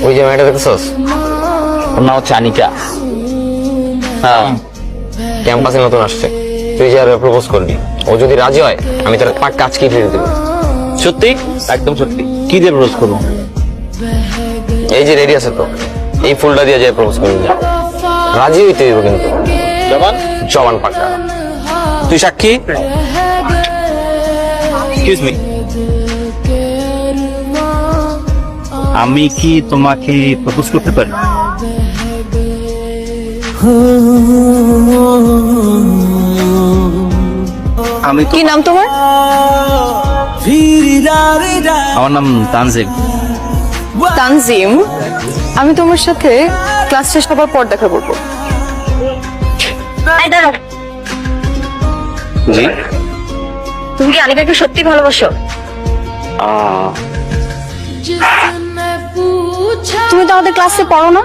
ওই যে মেয়েটা দেখতেছস, ওর নাম হচ্ছে আনিকা। হ্যাঁ, ক্যাম্পাসে নতুন আসছে। তুই যে আর প্রপোজ করবি, ও যদি রাজি হয় আমি তোর পাক্কা আজকে ফিরে দেবো। সত্যি? একদম সত্যি। কি দিয়ে প্রপোজ করবো? এই যে রেডি আছে তো, এই ফুলটা দিয়ে যাই প্রপোজ করবি। রাজি হইতে হইব কিন্তু, জবান? জবান পাক্কা। তুই সাক্ষী? এক্সকিউজ মি, আমি কি তোমাকে প্রপোজ করতে পারি? আমি কি নাম তোমার? আমার নাম তানজিম। তানজিম, আমি তোমার সাথে ক্লাস শেষ হবার পর দেখা করবো। জি? তুমি কি আনিকাকে সত্যি ভালোবাসো? তুমি তো আমাদের ক্লাসে পড়ো না,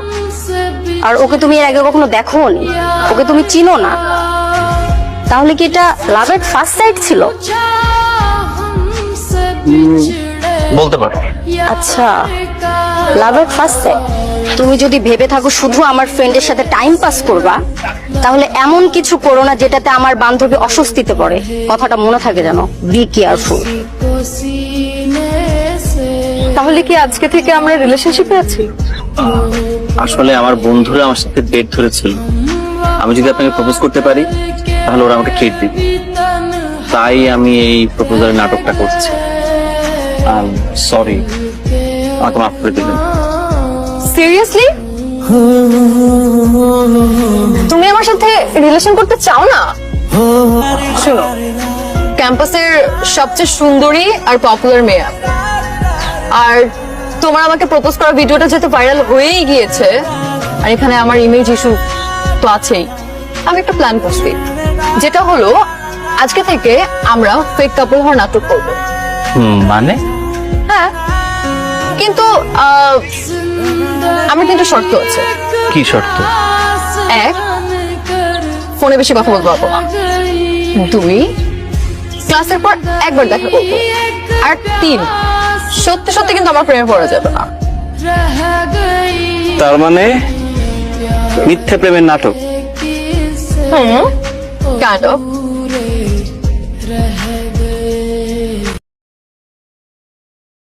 আর ওকে তুমি এর আগে কখনো দেখোনি, ওকে তুমি চিনো না, তাহলে কি এটা লাভ এট ফার্স্ট সাইট ছিল? বলতে পারো। আচ্ছা, লাভ এট ফার্স্ট সাইট। তুমি যদি ভেবে থাকো শুধু আমার ফ্রেন্ডের সাথে টাইম পাস করবা, তাহলে এমন কিছু করো না যেটাতে আমার বান্ধবী অস্বস্তিতে পড়ে। কথাটা মনে থাকে যেন। Be careful. তাহলে কি আজকে থেকে আমরা রিলেশনশিপে আছি? আসলে আমার বন্ধুরা আমার সাথে ডেট ধরেছিল, আমি যদি আপনাকে প্রপোজ করতে পারি তাহলে ওরা আমাকে ট্রিট দিবে, তাই আমি এই প্রপোজালের নাটকটা করছি। সরি, আমাকে মাফ করে দিবেন। সিরিয়াসলি? তুমি আমার সাথে রিলেশন করতে চাও না? শোনো, ক্যাম্পাসের সবচেয়ে সুন্দরী আর পপুলার মেয়ে, আর তোমার আমাকে প্রপোজ করা ভিডিওটা যেহেতু ভাইরাল হয়েই গিয়েছে, আর এখানে আমার ইমেজ ইস্যু তো আছেই, আমি একটা প্ল্যান করছি, যেটা হলো আজকে থেকে আমরা ফেক কাপল হওয়ার নাটক করবো। মানে? হ্যাঁ, কিন্তু আমার কিন্তু শর্ত আছে। কি শর্ত? এক, ফোনে বেশি কথা বলবো না। দুই, ক্লাসের পর একবার দেখা করবো। আর তিন, সত্যি সত্যি কিন্তু আমার প্রেমে পড়া যাবে না। তার মানে মিথ্যা প্রেমের নাটক? Kind of.